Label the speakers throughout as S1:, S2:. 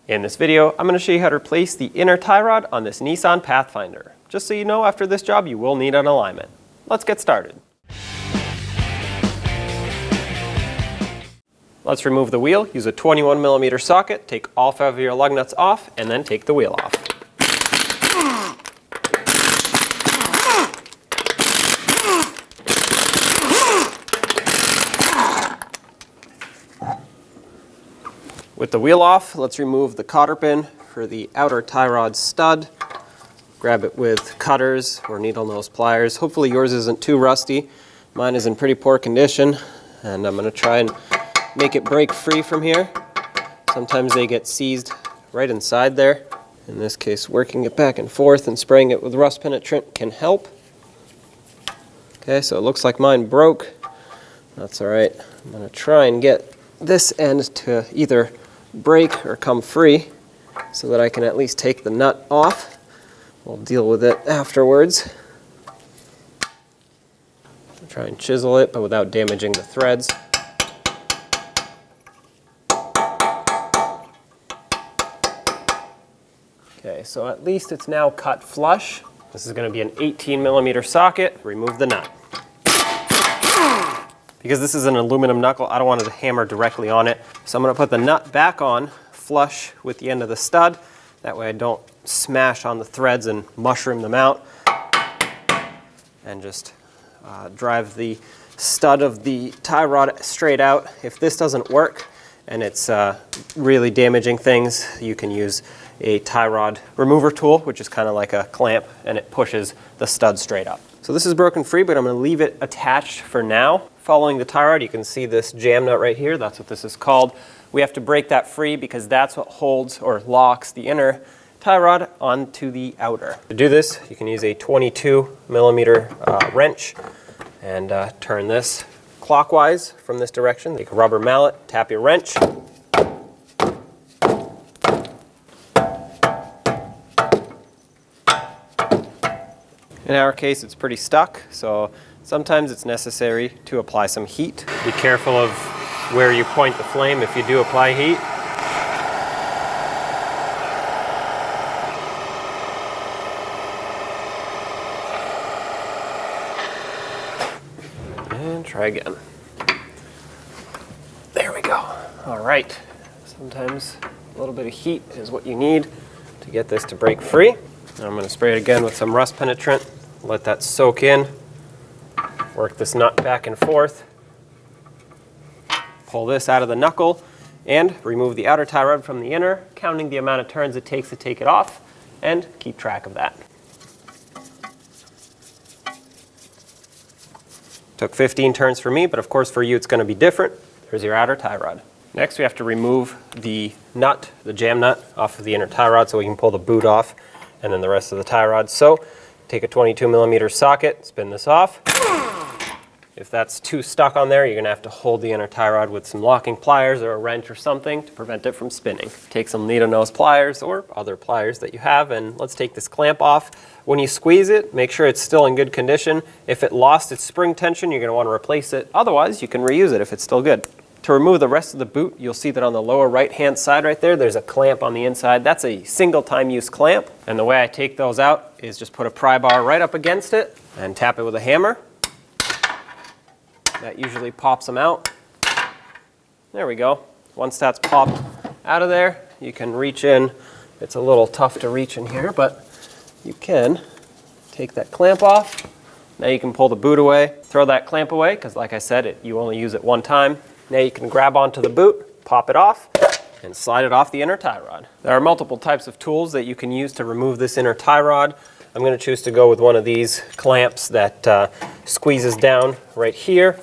S1: In this video, I'm going to show you how to replace the inner tie rod on this Nissan Pathfinder. Just so you know, after this job you will need an alignment. Let's get started. Let's remove the wheel. Use a 21mm socket, take all 5 of your lug nuts off, and then take the wheel off. With the wheel off, let's remove the cotter pin for the outer tie rod stud. Grab it with cutters or needle nose pliers. Hopefully yours isn't too rusty. Mine is in pretty poor condition, and I'm going to try and make it break free from here. Sometimes they get seized right inside there. In this case, working it back and forth and spraying it with rust penetrant can help. Okay, so it looks like mine broke. That's all right. I'm going to try and get this end to either break or come free so that I can at least take the nut off. We'll deal with it afterwards. I'll try and chisel it, but without damaging the threads. Okay, so at least it's now cut flush. This is going to be an 18mm socket. Remove the nut. Because this is an aluminum knuckle, I don't want it to hammer directly on it. So I'm going to put the nut back on flush with the end of the stud. That way I don't smash on the threads and mushroom them out. And just drive the stud of the tie rod straight out. If this doesn't work and it's really damaging things, you can use a tie rod remover tool, which is kind of like a clamp, and it pushes the stud straight up. So this is broken free, but I'm going to leave it attached for now. Following the tie rod, you can see this jam nut right here. That's what this is called. We have to break that free because that's what holds or locks the inner tie rod onto the outer. To do this, you can use a 22mm wrench and turn this clockwise from this direction. Take a rubber mallet, tap your wrench. In our case, it's pretty stuck, so sometimes it's necessary to apply some heat. Be careful of where you point the flame if you do apply heat. And try again. There we go. All right. Sometimes a little bit of heat is what you need to get this to break free. Now I'm going to spray it again with some rust penetrant. Let that soak in. Work this nut back and forth. Pull this out of the knuckle and remove the outer tie rod from the inner, counting the amount of turns it takes to take it off, and keep track of that. Took 15 turns for me, but of course for you it's going to be different. There's your outer tie rod. Next we have to remove the nut, the jam nut, off of the inner tie rod so we can pull the boot off, and then the rest of the tie rod. So take a 22mm socket, spin this off. If that's too stuck on there, you're going to have to hold the inner tie rod with some locking pliers or a wrench or something to prevent it from spinning. Take some needle nose pliers or other pliers that you have, and let's take this clamp off. When you squeeze it, make sure it's still in good condition. If it lost its spring tension, you're going to want to replace it. Otherwise, you can reuse it if it's still good. To remove the rest of the boot, you'll see that on the lower right-hand side right there, there's a clamp on the inside. That's a single-time use clamp. And the way I take those out is just put a pry bar right up against it and tap it with a hammer. That usually pops them out. There we go. Once that's popped out of there, you can reach in. It's a little tough to reach in here, but you can take that clamp off. Now you can pull the boot away. Throw that clamp away, because like I said, you only use it one time. Now you can grab onto the boot, pop it off, and slide it off the inner tie rod. There are multiple types of tools that you can use to remove this inner tie rod. I'm going to choose to go with one of these clamps that squeezes down right here,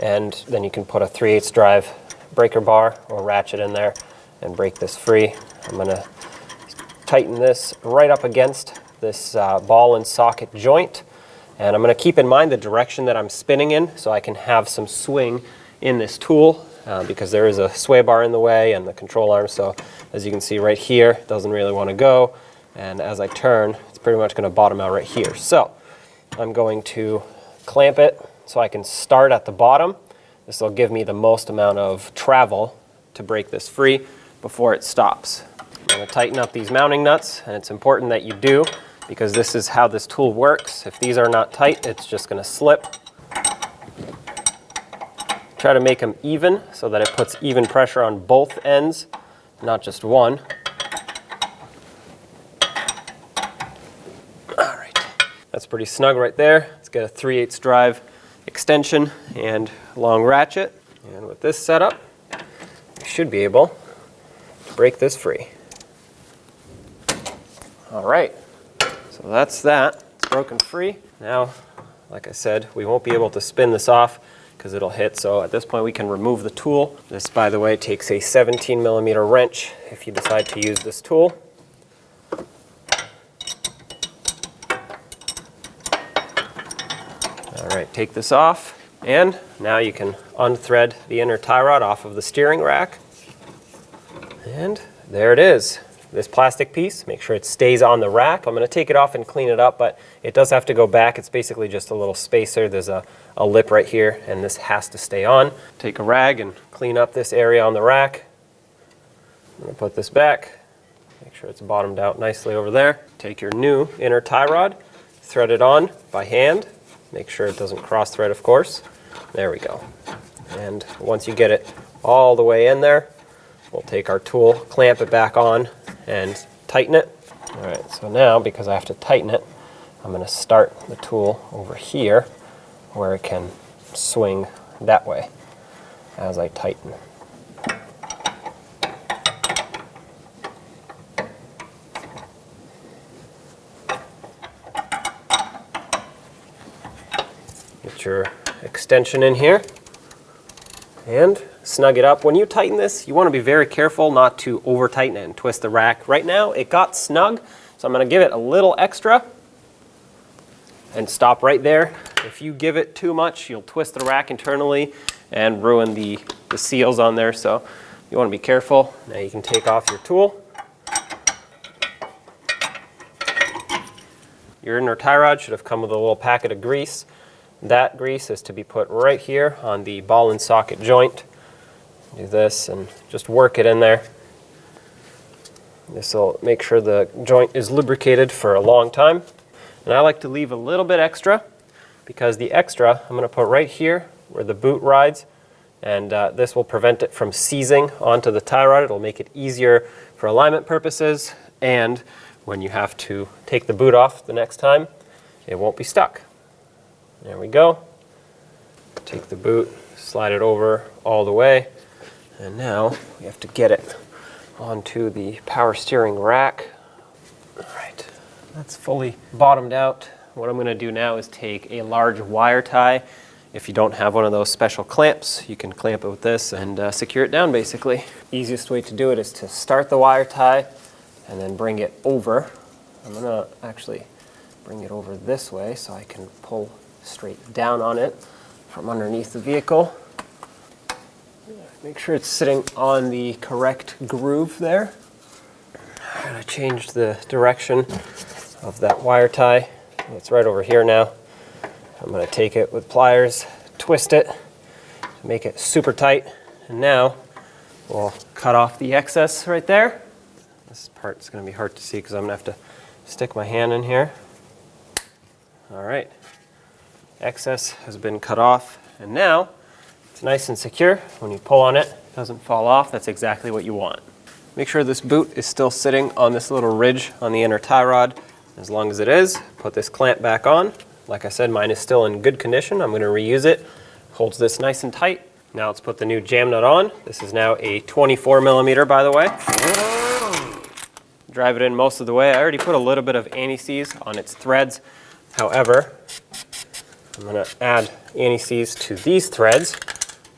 S1: and then you can put a 3/8 drive breaker bar or ratchet in there and break this free. I'm going to tighten this right up against this ball and socket joint, and I'm going to keep in mind the direction that I'm spinning in so I can have some swing in this tool because there is a sway bar in the way and the control arm. So as you can see right here, it doesn't really want to go, and as I turn, it's pretty much going to bottom out right here. So I'm going to clamp it so I can start at the bottom. This will give me the most amount of travel to break this free before it stops. I'm going to tighten up these mounting nuts, and it's important that you do because this is how this tool works. If these are not tight, it's just going to slip. Try to make them even so that it puts even pressure on both ends, not just one. All right, that's pretty snug right there. Let's get a 3/8 drive extension and long ratchet. And with this setup, you should be able to break this free. All right, so that's that. It's broken free. Now, like I said, we won't be able to spin this off because it'll hit. So at this point we can remove the tool. This, by the way, takes a 17mm wrench if you decide to use this tool. All right, take this off, and now you can unthread the inner tie rod off of the steering rack. And there it is. This plastic piece, make sure it stays on the rack. I'm going to take it off and clean it up, but it does have to go back. It's basically just a little spacer. There's a lip right here, and this has to stay on. Take a rag and clean up this area on the rack. I'm going to put this back. Make sure it's bottomed out nicely over there. Take your new inner tie rod, thread it on by hand. Make sure it doesn't cross thread, of course. There we go. And once you get it all the way in there, we'll take our tool, clamp it back on, and tighten it. All right, so now, because I have to tighten it, I'm going to start the tool over here where it can swing that way as I tighten. Get your extension in here and snug it up. When you tighten this, you want to be very careful not to over tighten it and twist the rack. Right now it got snug, so I'm going to give it a little extra and stop right there. If you give it too much, you'll twist the rack internally and ruin the seals on there, so you want to be careful. Now you can take off your tool. Your inner tie rod should have come with a little packet of grease. That grease is to be put right here on the ball and socket joint. Do this and just work it in there. This will make sure the joint is lubricated for a long time. And I like to leave a little bit extra because the extra I'm going to put right here where the boot rides, and this will prevent it from seizing onto the tie rod. It'll make it easier for alignment purposes, and when you have to take the boot off the next time, it won't be stuck. There we go. Take the boot, slide it over all the way, and now we have to get it onto the power steering rack. All right, that's fully bottomed out. What I'm going to do now is take a large wire tie. If you don't have one of those special clamps, you can clamp it with this and secure it down basically. Easiest way to do it is to start the wire tie and then bring it over. I'm going to actually bring it over this way so I can pull straight down on it from underneath the vehicle. Make sure it's sitting on the correct groove there. I'm going to change the direction of that wire tie. It's right over here now. I'm going to take it with pliers, twist it, make it super tight, and now we'll cut off the excess right there. This part's going to be hard to see because I'm going to have to stick my hand in here. All right. Excess has been cut off, and now it's nice and secure. When you pull on it, it doesn't fall off. That's exactly what you want. Make sure this boot is still sitting on this little ridge on the inner tie rod. As long as it is, put this clamp back on. Like I said, mine is still in good condition. I'm going to reuse it. Holds this nice and tight. Now let's put the new jam nut on. This is now a 24mm, by the way. Drive it in most of the way. I already put a little bit of anti-seize on its threads. However, I'm going to add anti-seize to these threads.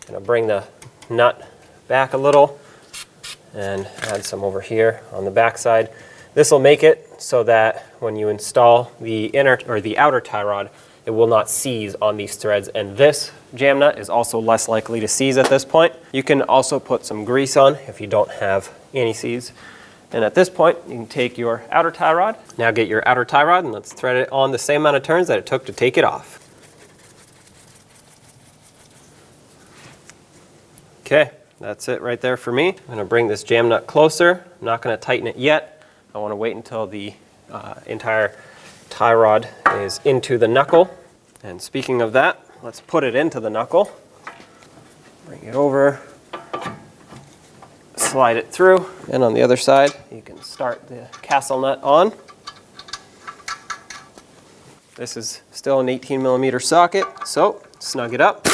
S1: I'm going to bring the nut back a little and add some over here on the back side. This will make it so that when you install the inner or the outer tie rod, it will not seize on these threads, and this jam nut is also less likely to seize at this point. You can also put some grease on if you don't have anti-seize. And at this point, you can take your outer tie rod. Now get your outer tie rod and let's thread it on the same amount of turns that it took to take it off. Okay, That's it right there for me. I'm going to bring this jam nut closer. I'm not going to tighten it yet. I want to wait until the entire tie rod is into the knuckle. And speaking of that, let's put it into the knuckle. Bring it over, slide it through, and on the other side, you can start the castle nut on. This is still an 18mm socket, so snug it up.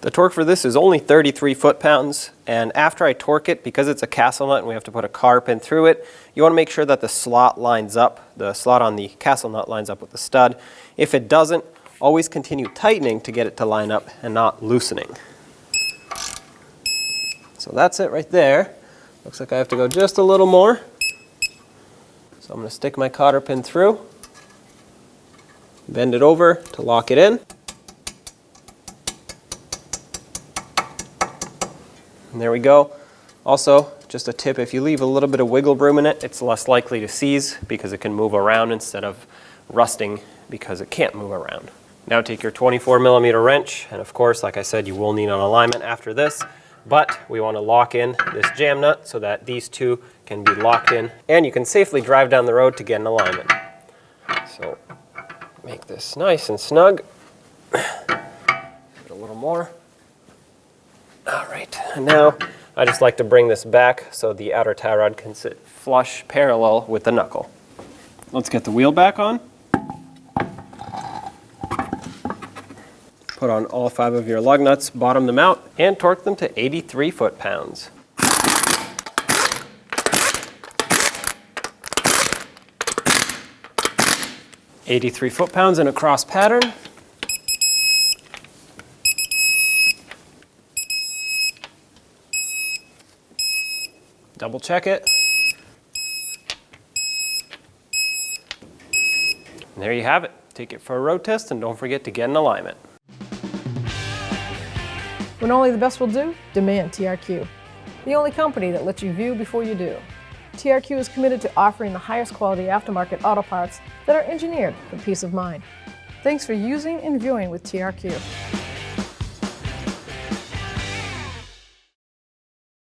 S1: The torque for this is only 33 foot-pounds, and after I torque it, because it's a castle nut and we have to put a car pin through it, you want to make sure that the slot lines up, the slot on the castle nut lines up with the stud. If it doesn't, always continue tightening to get it to line up and not loosening. So that's it right there. Looks like I have to go just a little more. So I'm going to stick my cotter pin through, bend it over to lock it in. And there we go. Also, just a tip, if you leave a little bit of wiggle room in it, it's less likely to seize because it can move around instead of rusting because it can't move around. Now take your 24mm wrench, and of course, like I said, you will need an alignment after this, but we want to lock in this jam nut so that these two can be locked in, and you can safely drive down the road to get an alignment. So make this nice and snug. Give it a little more. All right, and now I just like to bring this back so the outer tie rod can sit flush parallel with the knuckle. Let's get the wheel back on. Put on all 5 of your lug nuts, bottom them out, and torque them to 83 foot-pounds. .83 foot-pounds in a cross pattern. Double check it. And there you have it. Take it for a road test and don't forget to get an alignment.
S2: When only the best will do, demand TRQ. The only company that lets you view before you do. TRQ is committed to offering the highest quality aftermarket auto parts that are engineered for peace of mind. Thanks for using and viewing with TRQ.